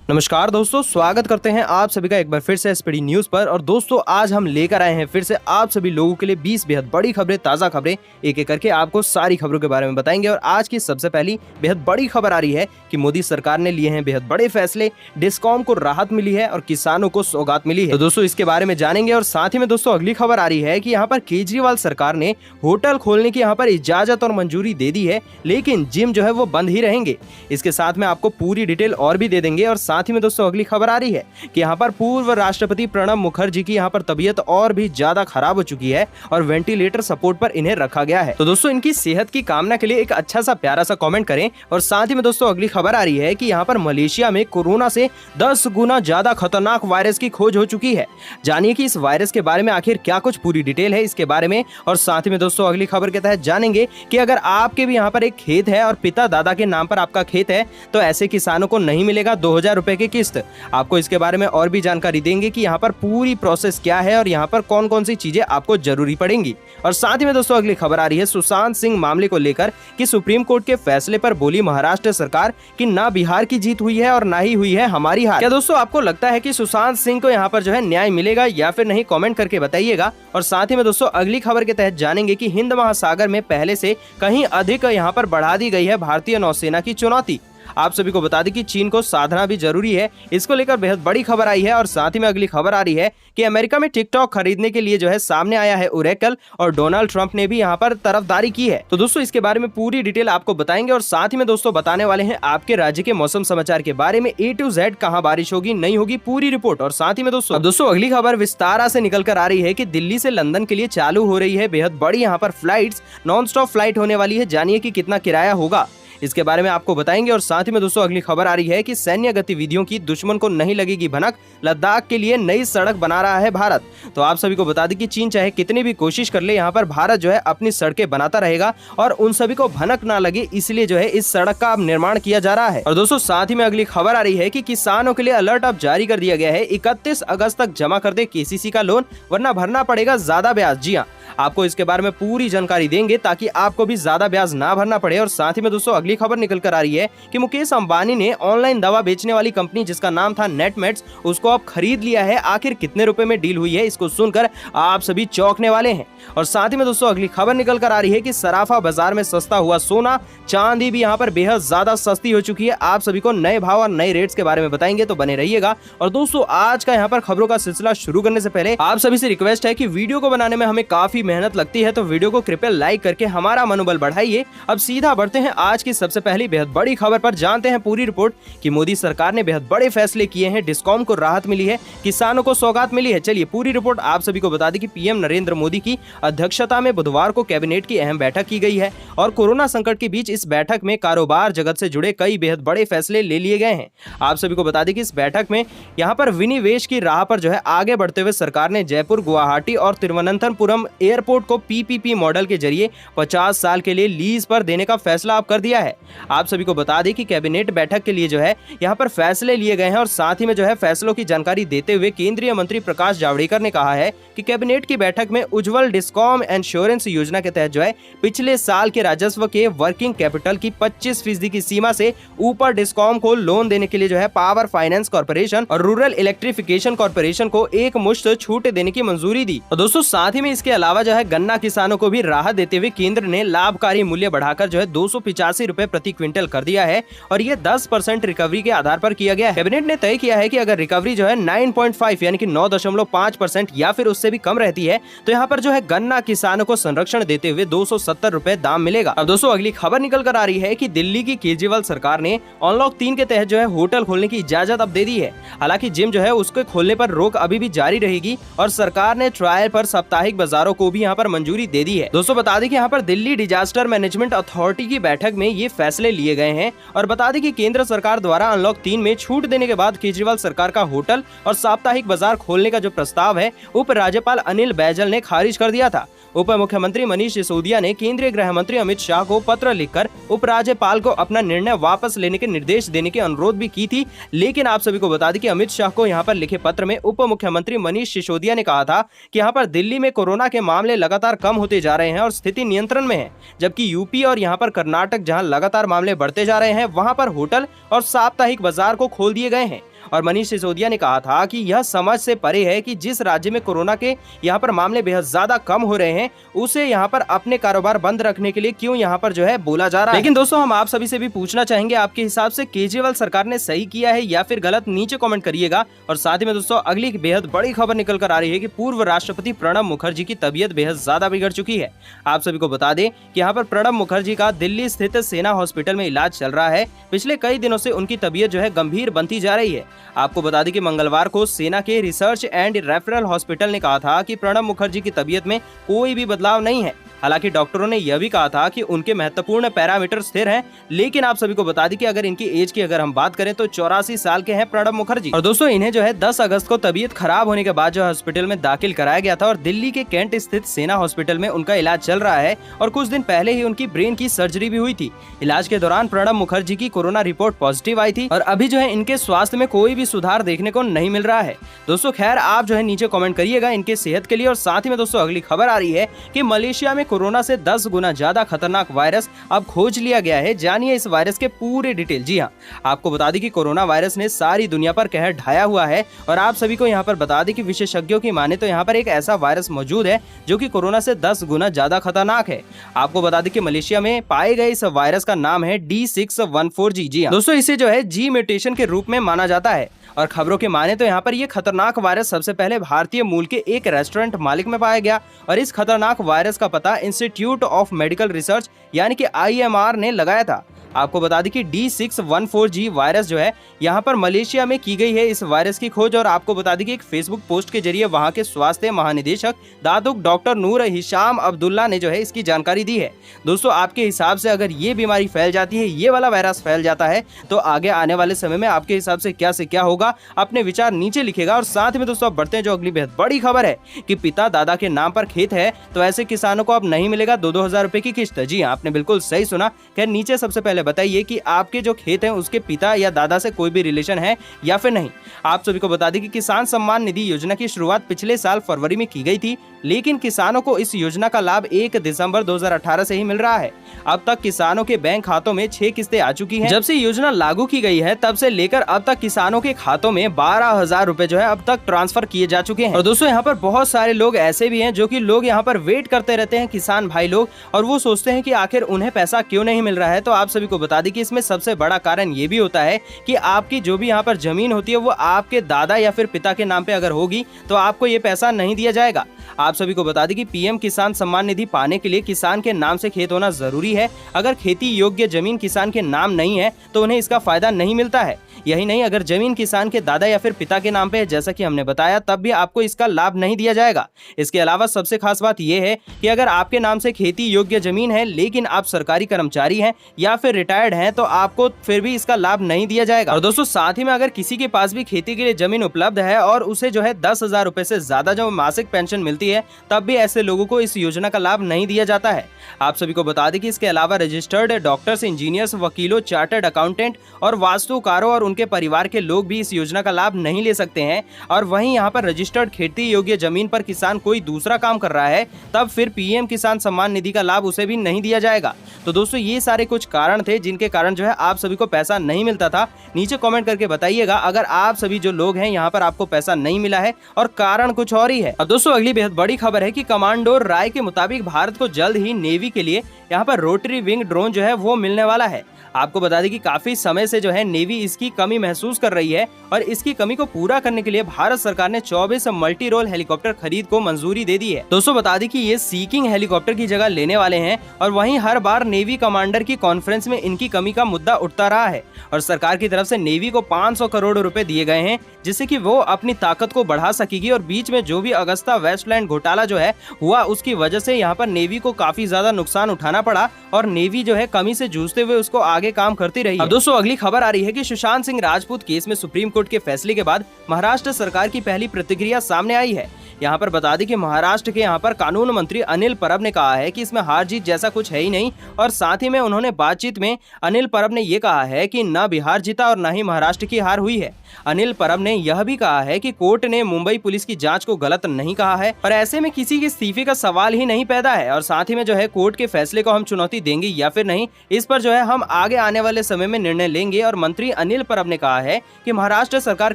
नमस्कार दोस्तों, स्वागत करते हैं आप सभी का एक बार फिर से एसपीडी न्यूज पर। और दोस्तों आज हम लेकर आए हैं फिर से आप सभी लोगों के लिए 20 बेहद बड़ी खबरें, ताजा खबरें। एक एक करके आपको सारी खबरों के बारे में बताएंगे। और आज की सबसे पहली बेहद बड़ी खबर आ रही है कि मोदी सरकार ने लिए हैं बेहद बड़े फैसले, डिस्कॉम को राहत मिली है और किसानों को सौगात मिली है। तो दोस्तों इसके बारे में जानेंगे। और साथ ही में दोस्तों अगली खबर आ रही है कि यहाँ पर केजरीवाल सरकार ने होटल खोलने की यहाँ पर इजाजत और मंजूरी दे दी है, लेकिन जिम जो है वो बंद ही रहेंगे। इसके साथ में आपको पूरी डिटेल और भी दे देंगे। और साथ ही में दोस्तों अगली खबर आ रही है कि यहाँ पर पूर्व राष्ट्रपति प्रणब मुखर्जी की यहाँ पर तबीयत और भी ज्यादा खराब हो चुकी है और वेंटिलेटर सपोर्ट पर इन्हें रखा गया है। तो दोस्तों इनकी सेहत की कामना के लिए एक अच्छा सा प्यारा सा कमेंट करें। और साथ ही में दोस्तों अगली खबर आ रही है कि यहाँ पर मलेशिया में कोरोना से 10 गुना ज्यादा खतरनाक वायरस की खोज हो चुकी है। जानिए कि इस वायरस के बारे में आखिर क्या कुछ पूरी डिटेल है इसके बारे में। और साथ ही में दोस्तों अगली खबर के तहत जानेंगे कि अगर आपके भी यहाँ पर एक खेत है और पिता दादा के नाम पर आपका खेत है तो ऐसे किसानों को नहीं मिलेगा 2000 रुपए की किस्त। आपको इसके बारे में और भी जानकारी देंगे कि यहाँ पर पूरी प्रोसेस क्या है और यहाँ पर कौन कौन सी चीजें आपको जरूरी पड़ेंगी। और साथ ही में दोस्तों अगली खबर आ रही है सुशांत सिंह मामले को लेकर कि सुप्रीम कोर्ट के फैसले पर बोली महाराष्ट्र सरकार कि ना बिहार की जीत हुई है और ना ही हुई है हमारी हार। क्या दोस्तों आपको लगता है कि सुशांत सिंह को यहाँ पर जो है न्याय मिलेगा या फिर नहीं, कमेंट करके बताइएगा। और साथ ही में दोस्तों अगली खबर के तहत जानेंगे कि हिंद महासागर में पहले से कहीं अधिक यहाँ पर बढ़ा दी गई है भारतीय नौसेना की चुनौती। आप सभी को बता दें कि चीन को साधना भी जरूरी है, इसको लेकर बेहद बड़ी खबर आई है। और साथ ही में अगली खबर आ रही है कि अमेरिका में टिकटॉक खरीदने के लिए जो है सामने आया है ओरेकल और डोनाल्ड ट्रंप ने भी यहाँ पर तरफदारी की है। तो दोस्तों इसके बारे में पूरी डिटेल आपको बताएंगे। और साथ ही में दोस्तों बताने वाले हैं आपके राज्य के मौसम समाचार के बारे में, A to Z कहां बारिश होगी नहीं होगी पूरी रिपोर्ट। और साथ ही में दोस्तों अगली खबर विस्तारा से निकल कर आ रही है कि दिल्ली से लंदन के लिए चालू हो रही है बेहद बड़ी यहाँ पर फ्लाइट्स, नॉन स्टॉप फ्लाइट होने वाली है। जानिए कि कितना किराया होगा, इसके बारे में आपको बताएंगे। और साथ ही में दोस्तों अगली खबर आ रही है कि सैन्य गतिविधियों की दुश्मन को नहीं लगेगी भनक, लद्दाख के लिए नई सड़क बना रहा है भारत। तो आप सभी को बता दें कि चीन चाहे कितनी भी कोशिश कर ले, यहाँ पर भारत जो है अपनी सड़कें बनाता रहेगा और उन सभी को भनक ना लगे, इसलिए जो है इस सड़क का अब निर्माण किया जा रहा है। और दोस्तों साथ ही में अगली खबर आ रही है कि किसानों के लिए अलर्ट अब जारी कर दिया गया है। 31 अगस्त तक जमा कर दे केसीसी का लोन, वरना भरना पड़ेगा ज्यादा ब्याज। जी हाँ, आपको इसके बारे में पूरी जानकारी देंगे ताकि आपको भी ज्यादा ब्याज ना भरना पड़े। और साथ ही में दोस्तों अगली खबर निकल कर आ रही है कि मुकेश अंबानी ने ऑनलाइन दवा बेचने वाली कंपनी जिसका नाम था नेटमेट्स, उसको अब खरीद लिया है। आखिर कितने रुपए में डील हुई है, इसको सुनकर आप सभी चौंकने वाले हैं। और साथ ही में दोस्तों अगली खबर निकल कर आ रही है कि सराफा बाजार में सस्ता हुआ सोना, चांदी भी यहाँ पर बेहद ज्यादा सस्ती हो चुकी है। आप सभी को नए भाव और नए रेट्स के बारे में बताएंगे, तो बने रहिएगा। और दोस्तों आज का यहाँ पर खबरों का सिलसिला शुरू करने से पहले आप सभी से रिक्वेस्ट है कि वीडियो को बनाने में हमें काफी मेहनत लगती है, तो वीडियो को कृपया लाइक करके हमारा मनोबल बढ़ाइए। अब सीधा बढ़ते हैं आज की सबसे पहली बेहद बड़ी खबर पर, जानते हैं पूरी रिपोर्ट कि मोदी सरकार ने बेहद बड़े फैसले किए हैं, डिस्कॉम को राहत मिली है, किसानों को सौगात मिली है। चलिए पूरी रिपोर्ट आप सभी को बता दें कि पीएम नरेंद्र मोदी की अध्यक्षता में बुधवार को कैबिनेट की अहम बैठक की गई है। और कोरोना संकट के बीच इस बैठक में कारोबार जगत से जुड़े कई बेहद बड़े फैसले ले लिए गए हैं। आप सभी को बता दें कि इस बैठक में यहाँ पर विनिवेश की राह पर जो है आगे बढ़ते हुए सरकार ने जयपुर, गुवाहाटी और तिरुवनंतपुरम एयरपोर्ट को पीपीपी मॉडल के जरिए 50 साल के लिए लीज पर देने का फैसला अब कर दिया है। आप सभी को बता दें कि कैबिनेट बैठक के लिए जो है यहाँ पर फैसले लिए गए हैं। और साथ ही में जो है फैसलों की जानकारी देते हुए केंद्रीय मंत्री प्रकाश जावड़ेकर ने कहा है कि कैबिनेट की बैठक में उज्जवल डिस्कॉम इंश्योरेंस योजना के तहत जो है पिछले साल के राजस्व के वर्किंग कैपिटल की 25% की सीमा से ऊपर डिस्कॉम को लोन देने के लिए जो है पावर फाइनेंस कॉर्पोरेशन और रूरल इलेक्ट्रिफिकेशन कॉर्पोरेशन को एक मुश्त छूट देने की मंजूरी दी। और दोस्तों साथ ही में इसके अलावा जो है गन्ना किसानों को भी राहत देते हुए केंद्र ने लाभकारी मूल्य बढ़ाकर जो है 285 रुपए प्रति क्विंटल कर दिया है। और ये 10% रिकवरी के आधार पर किया गया है। कैबिनेट ने तय किया है कि अगर रिकवरी जो है 9.5 यानी कि 9.5% या फिर उससे भी कम रहती है तो यहाँ पर जो है गन्ना किसानों को संरक्षण देते हुए 270 रुपए दाम मिलेगा। अब दोस्तों अगली खबर निकल कर आ रही है कि दिल्ली की केजरीवाल सरकार ने अनलॉक 3 के तहत जो है होटल खोलने की इजाजत अब दे दी है। हालांकि जिम जो है उसके खोलने पर रोक अभी भी जारी रहेगी और सरकार ने ट्रायल पर साप्ताहिक बाजारों को भी यहाँ पर मंजूरी दे दी है। दोस्तों बता दें कि यहाँ पर दिल्ली डिजास्टर मैनेजमेंट अथॉरिटी की बैठक में ये फैसले लिए गए हैं। और बता दें कि केंद्र सरकार द्वारा अनलॉक 3 में छूट देने के बाद केजरीवाल सरकार का होटल और साप्ताहिक बाजार खोलने का जो प्रस्ताव है उप राज्यपाल अनिल बैजल ने खारिज कर दिया था। उप मुख्यमंत्री मनीष सिसोदिया ने केंद्रीय गृह मंत्री अमित शाह को पत्र लिखकर उपराज्यपाल को अपना निर्णय वापस लेने के निर्देश देने की अनुरोध भी की थी। लेकिन आप सभी को बता दें कि अमित शाह को यहाँ पर लिखे पत्र में उप मुख्यमंत्री मनीष सिसोदिया ने कहा था कि यहाँ पर दिल्ली में कोरोना के मामले लगातार कम होते जा रहे हैं और स्थिति नियंत्रण में है, जबकि यूपी और यहाँ पर कर्नाटक जहाँ लगातार मामले बढ़ते जा रहे हैं वहाँ पर होटल और साप्ताहिक बाजार को खोल दिए गए हैं। और मनीष सिसोदिया ने कहा था कि यह समझ से परे है कि जिस राज्य में कोरोना के यहाँ पर मामले बेहद ज्यादा कम हो रहे हैं उसे यहाँ पर अपने कारोबार बंद रखने के लिए क्यों यहाँ पर जो है बोला जा रहा है। लेकिन दोस्तों हम आप सभी से भी पूछना चाहेंगे, आपके हिसाब से केजरीवाल सरकार ने सही किया है या फिर गलत? नीचे कमेंट करिएगा। और साथ ही में दोस्तों अगली बेहद बड़ी खबर निकल कर आ रही है कि पूर्व राष्ट्रपति प्रणब मुखर्जी की तबीयत बेहद ज्यादा बिगड़ चुकी है। आप सभी को बता दें कि यहाँ पर प्रणब मुखर्जी का दिल्ली स्थित सेना हॉस्पिटल में इलाज चल रहा है। पिछले कई दिनों से उनकी तबीयत जो है गंभीर बनती जा रही है। आपको बता दें कि मंगलवार को सेना के रिसर्च एंड रेफरल हॉस्पिटल ने कहा था कि प्रणब मुखर्जी की तबीयत में कोई भी बदलाव नहीं है। हालांकि डॉक्टरों ने यह भी कहा था कि उनके महत्वपूर्ण पैरामीटर स्थिर हैं। लेकिन आप सभी को बता दें कि अगर इनकी एज की अगर हम बात करें तो 84 साल के हैं प्रणब मुखर्जी। और दोस्तों इन्हें जो है 10 अगस्त को तबीयत खराब होने के बाद जो हॉस्पिटल में दाखिल कराया गया था और दिल्ली के कैंट स्थित सेना हॉस्पिटल में उनका इलाज चल रहा है। और कुछ दिन पहले ही उनकी ब्रेन की सर्जरी भी हुई थी। इलाज के दौरान प्रणब मुखर्जी की कोरोना रिपोर्ट पॉजिटिव आई थी और अभी जो है इनके स्वास्थ्य में कोई भी सुधार देखने को नहीं मिल रहा है। दोस्तों खैर आप जो है नीचे कमेंट करिएगा इनके सेहत के लिए। और साथ ही में दोस्तों अगली खबर आ रही है कि मलेशिया में कोरोना से 10 गुना ज्यादा खतरनाक वायरस अब खोज लिया गया है। जानिए इस वायरस के पूरे डिटेल। जी हाँ, आपको बता दें कि कोरोना वायरस ने सारी दुनिया पर कहर ढाया हुआ है। और आप सभी को यहाँ पर बता दें कि विशेषज्ञों की माने तो यहाँ पर एक ऐसा वायरस मौजूद है जो कि कोरोना से 10 गुना ज्यादा खतरनाक है। आपको बता दें कि मलेशिया में पाए गए इस वायरस का नाम है D614G। जी हाँ दोस्तों, इसे जो है जी म्यूटेशन के रूप में माना जाता है। और खबरों के माने तो यहाँ पर ये खतरनाक वायरस सबसे पहले भारतीय मूल के एक रेस्टोरेंट मालिक में पाया गया। और इस खतरनाक वायरस का पता इंस्टीट्यूट ऑफ मेडिकल रिसर्च यानी कि IMR ने लगाया था। आपको बता दें कि D614G वायरस जो है यहाँ पर मलेशिया में की गई है इस वायरस की खोज। और आपको बता दें कि एक फेसबुक पोस्ट के जरिए वहां के स्वास्थ्य महानिदेशक दादुक डॉक्टर नूर हिशाम अब्दुल्ला ने जो है इसकी जानकारी दी है। दोस्तों आपके हिसाब से अगर ये बीमारी फैल जाती है, ये वाला वायरस फैल जाता है, तो आगे आने वाले समय में आपके हिसाब से क्या से क्या होगा? अपने विचार नीचे लिखेगा। और साथ में दोस्तों बढ़ते हैं जो अगली बेहद बड़ी खबर है कि पिता दादा के नाम पर खेत है तो ऐसे किसानों को अब नहीं मिलेगा 2-2 हजार रुपए की किस्त। जी आपने बिल्कुल सही सुना। खैर नीचे सबसे पहले बताइए कि आपके जो खेत हैं उसके पिता या दादा से कोई भी रिलेशन है या फिर नहीं। आप सभी को बता दें कि किसान सम्मान निधि योजना की शुरुआत पिछले साल फरवरी में की गई थी। लेकिन किसानों को इस योजना का लाभ 1 दिसंबर 2018 से ही मिल रहा है। अब तक किसानों के बैंक खातों में 6 किस्तें आ चुकी हैं। जब से योजना लागू की गई है तब से लेकर अब तक किसानों के खातों में 12,000 रुपए जो है अब तक ट्रांसफर किए जा चुके हैं। और दोस्तों यहाँ पर बहुत सारे लोग ऐसे भी हैं जो कि लोग यहाँ पर वेट करते रहते हैं, किसान भाई लोग, और वो सोचते हैं कि आखिर उन्हें पैसा क्यों नहीं मिल रहा है। तो आप सभी को बता दें कि इसमें सबसे बड़ा कारण ये भी होता है कि आपकी जो भी यहाँ पर जमीन होती है वो आपके दादा या फिर पिता के नाम पे अगर होगी तो आपको ये पैसा नहीं दिया जाएगा। आप सभी को बता दें कि पीएम किसान सम्मान निधि पाने के लिए किसान के नाम से खेत होना जरूरी है। अगर खेती योग्य जमीन किसान के नाम नहीं है तो उन्हें इसका फायदा नहीं मिलता है। यही नहीं, अगर जमीन किसान के दादा या फिर पिता के नाम पे है जैसा कि हमने बताया, तब भी आपको इसका लाभ नहीं दिया जाएगा। इसके अलावा सबसे खास बात यह है कि अगर आपके नाम से खेती योग्य जमीन है लेकिन आप सरकारी कर्मचारी हैं या फिर रिटायर्ड हैं तो आपको फिर भी इसका लाभ नहीं दिया जाएगा। और दोस्तों साथ ही में अगर किसी के पास भी खेती के लिए जमीन उपलब्ध है और उसे जो है 10,000 रुपए से ज्यादा जो मासिक पेंशन मिलती है, तब भी ऐसे लोगों को इस योजना का लाभ नहीं दिया जाता है। आप सभी को बता दें कि इसके अलावा रजिस्टर्ड डॉक्टर्स, इंजीनियर्स, वकीलों, चार्टर्ड अकाउंटेंट और वास्तुकारों और उनके परिवार के लोग भी इस योजना का लाभ नहीं ले सकते हैं। और वहीं यहाँ पर रजिस्टर्ड खेती योग्य जमीन पर किसान कोई दूसरा काम कर रहा है तब फिर पीएम किसान सम्मान निधि का लाभ उसे भी नहीं दिया जाएगा। तो दोस्तों ये सारे कुछ कारण थे जिनके कारण जो है आप सभी को पैसा नहीं मिलता था। नीचे कमेंट करके बताइएगा अगर आप सभी जो लोग हैं यहाँ पर आपको पैसा नहीं मिला है और कारण कुछ और ही है। अब दोस्तों अगली बेहद बड़ी खबर है कि कमांडोर राय के मुताबिक भारत को जल्द ही नेवी के लिए यहाँ पर रोटरी विंग ड्रोन जो है वो मिलने वाला है। आपको बता दें कि काफी समय से जो है नेवी इसकी कमी महसूस कर रही है और इसकी कमी को पूरा करने के लिए भारत सरकार ने 24 मल्टी रोल हेलीकॉप्टर खरीद को मंजूरी दे दी है। दोस्तों बता दें कि ये सीकिंग हेलीकॉप्टर की जगह लेने वाले हैं और वहीं हर बार नेवी कमांडर की कॉन्फ्रेंस में इनकी कमी का मुद्दा उठता रहा है और सरकार की तरफ से नेवी को 500 करोड़ रुपए दिए गए हैं जिससे कि वो अपनी ताकत को बढ़ा सकेगी। और बीच में जो भी अगस्ता वेस्टलैंड घोटाला जो है हुआ उसकी वजह से यहाँ पर नेवी को काफी ज्यादा नुकसान उठाना पड़ा और नेवी जो है कमी से जूझते हुए उसको आगे काम करती रही। अब दोस्तों अगली खबर आ रही है कि सुशांत सिंह राजपूत केस में सुप्रीम कोर्ट के फैसले के बाद महाराष्ट्र सरकार की पहली प्रतिक्रिया सामने आई है। यहाँ पर बता दें कि महाराष्ट्र के यहाँ पर कानून मंत्री अनिल परब ने कहा है कि इसमें हार जीत जैसा कुछ है ही नहीं और साथ ही में उन्होंने बातचीत में अनिल परब ने ये कहा है कि न बिहार जीता और न ही महाराष्ट्र की हार हुई है। अनिल परब ने यह भी कहा है कि कोर्ट ने मुंबई पुलिस की जांच को गलत नहीं कहा है और ऐसे में किसी के इस्तीफे का सवाल ही नहीं पैदा है और साथ ही में जो है कोर्ट के फैसले को हम चुनौती देंगे या फिर नहीं, इस पर जो है हम आगे आने वाले समय में निर्णय लेंगे। और मंत्री अनिल पर अब ने कहा है कि महाराष्ट्र सरकार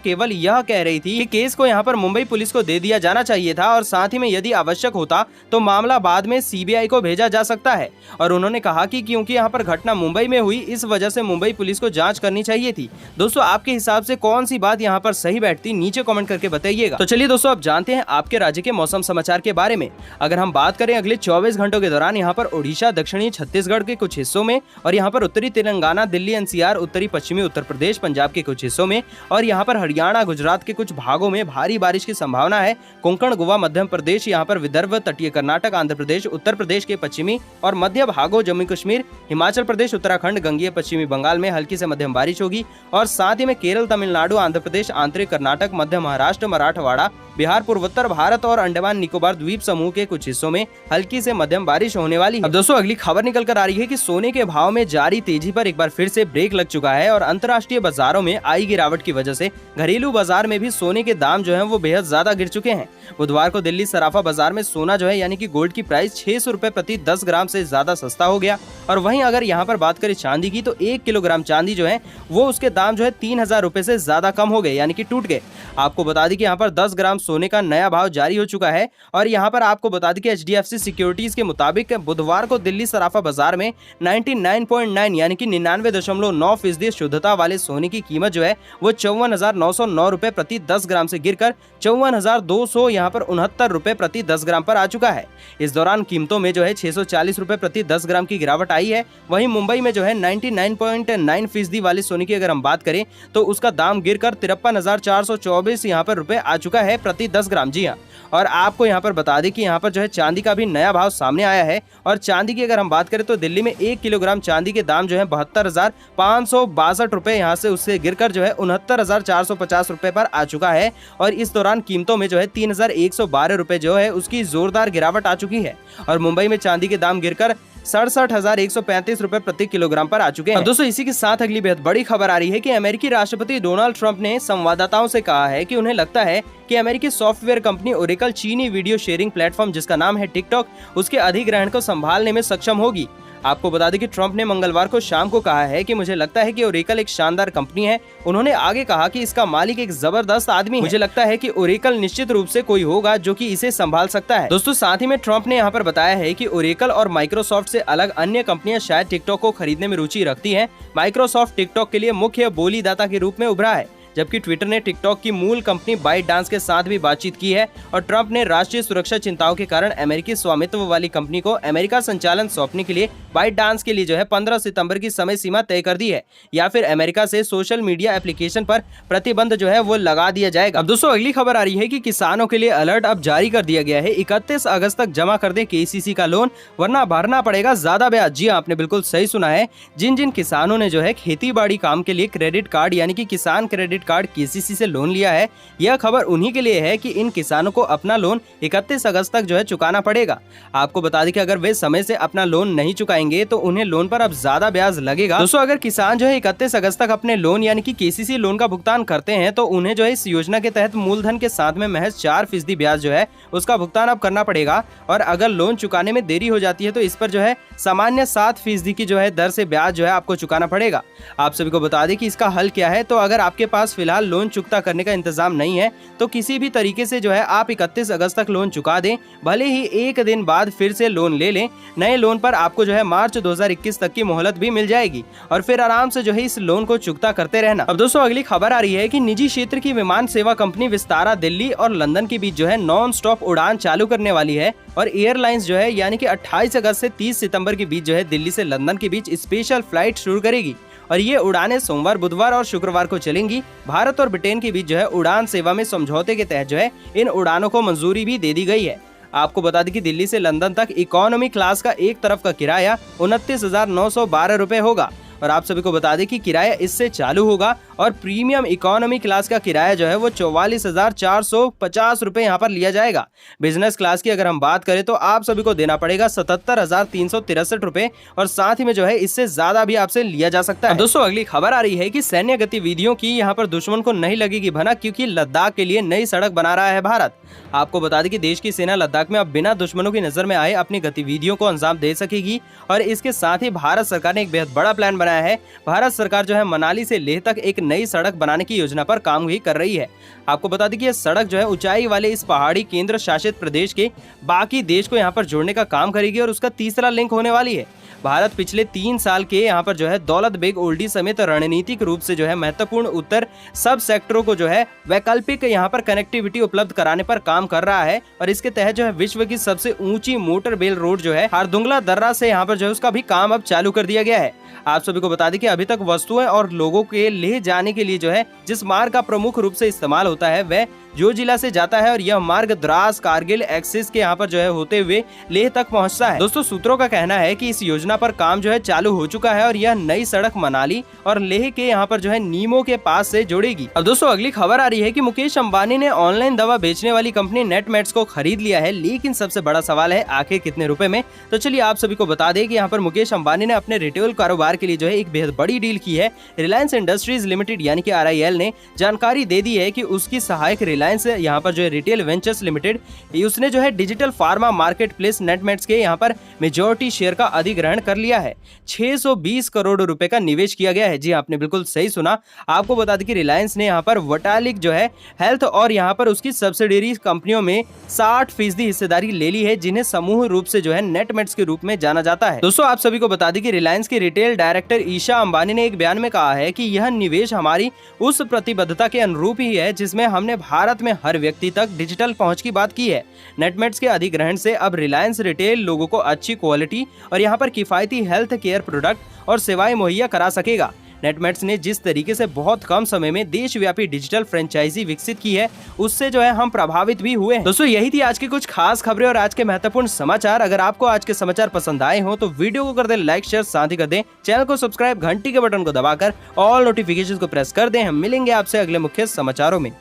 केवल यह कह रही थी कि केस को यहाँ पर मुंबई पुलिस को दे दिया जाना चाहिए था और साथ ही में यदि आवश्यक होता तो मामला बाद में सीबीआई को भेजा जा सकता है। और उन्होंने कहा कि क्योंकि यहाँ पर घटना मुंबई में हुई, इस वजह से मुंबई पुलिस को जांच करनी चाहिए थी। दोस्तों, आपके हिसाब से कौन सी बात यहाँ पर सही बैठती, नीचे कमेंट करके बताइएगा। तो चलिए दोस्तों, अब जानते हैं आपके राज्य के मौसम समाचार के बारे में। अगर हम बात करें अगले 24 घंटों के दौरान यहाँ पर ओडिशा, दक्षिणी छत्तीसगढ़ के कुछ हिस्सों में और यहाँ पर उत्तरी तेलंगाना, दिल्ली एनसीआर, उत्तरी पश्चिमी उत्तर प्रदेश, पंजाब के कुछ हिस्सों में और यहाँ पर हरियाणा, गुजरात के कुछ भागों में भारी बारिश की संभावना है। कोंकण, गोवा, मध्य प्रदेश, यहाँ पर विदर्भ, तटीय कर्नाटक, आंध्र प्रदेश, उत्तर प्रदेश के पश्चिमी और मध्य भागों, जम्मू कश्मीर, हिमाचल प्रदेश, उत्तराखंड, गंगेय पश्चिमी बंगाल में हल्की से मध्यम बारिश होगी। और साथ ही में केरल, तमिलनाडु, आंध्र प्रदेश, आंतरिक कर्नाटक, मध्य महाराष्ट्र, मराठवाड़ा, बिहार, पूर्वोत्तर भारत और अंडमान निकोबार द्वीप समूह के कुछ हिस्सों में हल्की से मध्यम बारिश होने वाली है। अब दोस्तों, अगली खबर निकल कर आ रही है कि सोने के भाव में जारी तेजी पर एक बार फिर से ब्रेक लग चुका है और अंतर्राष्ट्रीय बाजारों में आई गिरावट की वजह से घरेलू बाजार में भी सोने के दाम जो है वो बेहद ज्यादा गिर चुके हैं। बुधवार को दिल्ली सराफा बाजार में सोना जो है यानी कि गोल्ड की प्राइस 600 रुपए प्रति 10 ग्राम से ज्यादा सस्ता हो गया। और वहीं अगर यहाँ पर बात करें चांदी की, तो 1 किलोग्राम चांदी जो है वो उसके दाम जो है 3000 रुपए से ज्यादा कम हो गए, यानी कि टूट गए। आपको बता दें कि यहाँ पर 10 ग्राम सोने का नया भाव जारी हो चुका है। और यहाँ पर आपको बता दें कि HDFC सिक्योरिटीज के मुताबिक बुधवार को दिल्ली सराफा बाजार में 99.9 यानी कि 99.9% शुद्धता वाले सोने की कीमत जो है वो 54,909 रुपए प्रति 10 ग्राम से गिरकर 54,200 यहाँ पर 69 रुपए प्रति 10 ग्राम पर आ चुका है। इस दौरान कीमतों में जो है 640 रुपए प्रति 10 ग्राम की गिरावट आई है। वहीं मुंबई में जो है 99.9% वाले सोने की अगर हम बात करें तो उसका दाम गिरकर 53,424 यहाँ पर रुपए आ चुका है प्रति 10 ग्राम। जी हाँ, और आपको यहाँ पर बता दें कि यहाँ पर जो है चांदी का भी नया भाव सामने आया है। और चांदी की अगर हम बात करें तो दिल्ली में 1 किलोग्राम चांदी के दाम जो है 72,562 रुपए यहाँ से उससे गिरकर जो है 69,450 रुपए पर आ चुका है। और इस दौरान कीमतों में जो है 3,112 रुपए जो है उसकी जोरदार गिरावट आ चुकी है। और मुंबई में चांदी के दाम गिरकर 67,135 रुपए प्रति किलोग्राम पर आ चुके हैं। दोस्तों, इसी के साथ अगली बेहद बड़ी खबर आ रही है कि अमेरिकी राष्ट्रपति डोनाल्ड ट्रंप ने संवाददाताओं से कहा है कि उन्हें लगता है कि अमेरिकी सॉफ्टवेयर कंपनी ओरेकल चीनी वीडियो शेयरिंग प्लेटफॉर्म जिसका नाम है टिकटॉक, उसके अधिग्रहण को संभालने में सक्षम होगी। आपको बता दें कि ट्रंप ने मंगलवार को शाम को कहा है कि मुझे लगता है कि ओरेकल एक शानदार कंपनी है। उन्होंने आगे कहा कि इसका मालिक एक जबरदस्त आदमी है। मुझे लगता है कि ओरेकल निश्चित रूप से कोई होगा जो कि इसे संभाल सकता है। दोस्तों, साथ ही में ट्रंप ने यहाँ पर बताया है कि ओरेकल और माइक्रोसॉफ्ट से अलग अन्य कंपनियां शायद टिकटॉक को खरीदने में रुचि रखती हैं। माइक्रोसॉफ्ट टिकटॉक के लिए मुख्य बोलीदाता के रूप में उभरा है, जबकि ट्विटर ने टिकटॉक की मूल कंपनी बाइटडांस के साथ भी बातचीत की है। और ट्रंप ने राष्ट्रीय सुरक्षा चिंताओं के कारण अमेरिकी स्वामित्व वाली कंपनी को अमेरिका संचालन सौंपने के लिए बाइटडांस के लिए जो है 15 सितंबर की समय सीमा तय कर दी है, या फिर अमेरिका से सोशल मीडिया एप्लीकेशन पर प्रतिबंध जो है वो लगा दिया जाएगा। अब दोस्तों, अगली खबर आ रही है कि किसानों के लिए अलर्ट अब जारी कर दिया गया है। 31 अगस्त तक जमा कर दें KCC का लोन, वरना भरना पड़ेगा ज्यादा ब्याज। जी आपने बिल्कुल सही सुना है। जिन जिन किसानों ने जो है खेती बाड़ी काम के लिए क्रेडिट कार्ड यानी कि किसान क्रेडिट कार्ड KCC से लोन लिया है, यह खबर उन्हीं के लिए है कि इन किसानों को अपना लोन 31 अगस्त तक जो है चुकाना पड़ेगा। आपको बता दें कि अगर वे समय से अपना लोन नहीं चुकाएंगे तो उन्हें लोन पर अब ज्यादा ब्याज लगेगा। दोस्तों, अगर किसान जो है 31 अगस्त तक अपने लोन यानी कि KCC लोन का भुगतान करते हैं तो उन्हें जो है इस योजना के तहत मूलधन के साथ में महज 4% ब्याज जो है उसका भुगतान अब करना पड़ेगा। और अगर लोन चुकाने में देरी हो जाती है तो इस पर जो है सामान्य 7% की जो है दर से ब्याज जो है आपको चुकाना पड़ेगा। आप सभी को बता दें कि इसका हल क्या है। तो अगर आपके पास फिलहाल लोन चुकता करने का इंतजाम नहीं है तो किसी भी तरीके से जो है आप 31 अगस्त तक लोन चुका दें, भले ही एक दिन बाद फिर से लोन ले लें। नए लोन पर आपको जो है मार्च 2021 तक की मोहलत भी मिल जाएगी और फिर आराम से जो है इस लोन को चुकता करते रहना। अब दोस्तों, अगली खबर आ रही है कि निजी क्षेत्र की विमान सेवा कंपनी विस्तारा दिल्ली और लंदन के बीच जो है नॉन स्टॉप उड़ान चालू करने वाली है। और एयरलाइंस जो है यानी कि 28 अगस्त से 30 सितंबर के बीच जो है दिल्ली से लंदन के बीच स्पेशल फ्लाइट शुरू करेगी। और ये उड़ानें सोमवार, बुधवार और शुक्रवार को चलेंगी। भारत और ब्रिटेन के बीच जो है उड़ान सेवा में समझौते के तहत जो है इन उड़ानों को मंजूरी भी दे दी गई है। आपको बता दें कि दिल्ली से लंदन तक इकोनॉमी क्लास का एक तरफ का किराया 29,912 रुपए होगा। और आप सभी को बता दें कि किराया इससे चालू होगा और प्रीमियम इकोनॉमी क्लास का किराया जो है वो 44,450 रुपए यहाँ पर लिया जाएगा। बिजनेस क्लास की अगर हम बात करें तो आप सभी को देना पड़ेगा 77,363 रुपए और साथ ही में जो है इससे ज्यादा भी आपसे लिया जा सकता है। दोस्तों, अगली खबर आ रही है कि सैन्य गतिविधियों की यहाँ पर दुश्मन को नहीं लगेगी भनक, क्योंकि लद्दाख के लिए नई सड़क बना रहा है भारत। आपको बता दें कि देश की सेना लद्दाख में अब बिना दुश्मनों की नजर में आए अपनी गतिविधियों को अंजाम दे सकेगी। और इसके साथ ही भारत सरकार ने एक बेहद बड़ा प्लान बनाया है। भारत सरकार जो है मनाली से लेह तक एक नई सड़क बनाने की योजना पर काम भी कर रही है। आपको बता दें कि यह सड़क जो है ऊंचाई वाले इस पहाड़ी केंद्र शासित प्रदेश के बाकी देश को यहाँ पर जोड़ने का काम करेगी और उसका तीसरा लिंक होने वाली है। भारत पिछले 3 साल के यहाँ पर जो है दौलत बेग ओल्डी समेत रणनीतिक रूप से जो है महत्वपूर्ण उत्तर सब सेक्टरों को जो है वैकल्पिक यहाँ पर कनेक्टिविटी उपलब्ध कराने पर काम कर रहा है और इसके तहत जो है विश्व की सबसे ऊंची मोटर बेल रोड जो है हारदुंगला दर्रा से यहाँ पर जो है उसका भी काम अब चालू कर दिया गया है। आप सभी को बता दें कि अभी तक वस्तुएं और लोगों के लेह जाने के लिए जो है जिस मार्ग का प्रमुख रूप से इस्तेमाल होता है वह जो जिला से जाता है और यह मार्ग द्रास कारगिल एक्सिस के यहाँ पर जो है होते हुए लेह तक पहुँचता है। दोस्तों सूत्रों का कहना है कि इस योजना पर काम जो है चालू हो चुका है और यह नई सड़क मनाली और लेह के यहाँ पर जो है नीमो के पास से जोड़ेगी। अब दोस्तों अगली खबर आ रही है कि मुकेश अंबानी ने ऑनलाइन दवा बेचने वाली कंपनी नेटमेट्स को खरीद लिया है, लेकिन सबसे बड़ा सवाल है आखिर कितने रुपए में। तो चलिए आप सभी को बता दें कि यहाँ पर मुकेश अंबानी ने अपने रिटेल कारोबार के लिए जो है एक बेहद बड़ी डील की है। रिलायंस इंडस्ट्रीज लिमिटेड यानी कि RIL ने जानकारी दे दी है कि उसकी सहायक रिलायंस यहाँ पर जो है रिटेल वेंचर्स लिमिटेड उसने जो है digital pharma market place Netmeds के यहाँ पर मेजॉरिटी शेयर का अधिग्रहण कर लिया है। 620 करोड़ रुपए का निवेश किया गया है। जी आपने बिल्कुल सही सुना। आपको बता दें कि रिलायंस ने यहाँ पर वटालिक जो है हेल्थ और यहाँ पर उसकी सब्सिडरी कंपनियों में 60% हिस्सेदारी ले ली है, जिन्हें समूह रूप से जो है नेटमेट्स के रूप में जाना जाता है। दोस्तों आप सभी को बता दें कि रिलायंस के रिटेल डायरेक्टर ईशा अंबानी ने एक बयान में कहा है कि यह निवेश हमारी उस प्रतिबद्धता के अनुरूप ही है जिसमें हमने भारत में हर व्यक्ति तक डिजिटल पहुंच की बात की है। नेटमेट्स के अधिग्रहण से अब रिलायंस रिटेल लोगों को अच्छी क्वालिटी और यहाँ पर किफायती हेल्थ केयर प्रोडक्ट और सेवाएं मुहैया करा सकेगा। नेटमेट्स ने जिस तरीके से बहुत कम समय में देशव्यापी डिजिटल फ्रेंचाइजी विकसित की है उससे जो है हम प्रभावित भी हुए हैं। दोस्तों यही थी आज की कुछ खास खबरें और आज के महत्वपूर्ण समाचार। अगर आपको आज के समाचार पसंद आए हो तो वीडियो को कर दें लाइक शेयर, साथ ही कर दें चैनल को सब्सक्राइब, घंटी के बटन को दबाकर ऑल नोटिफिकेशन को प्रेस कर दें। हम मिलेंगे आपसे अगले मुख्य समाचारों में।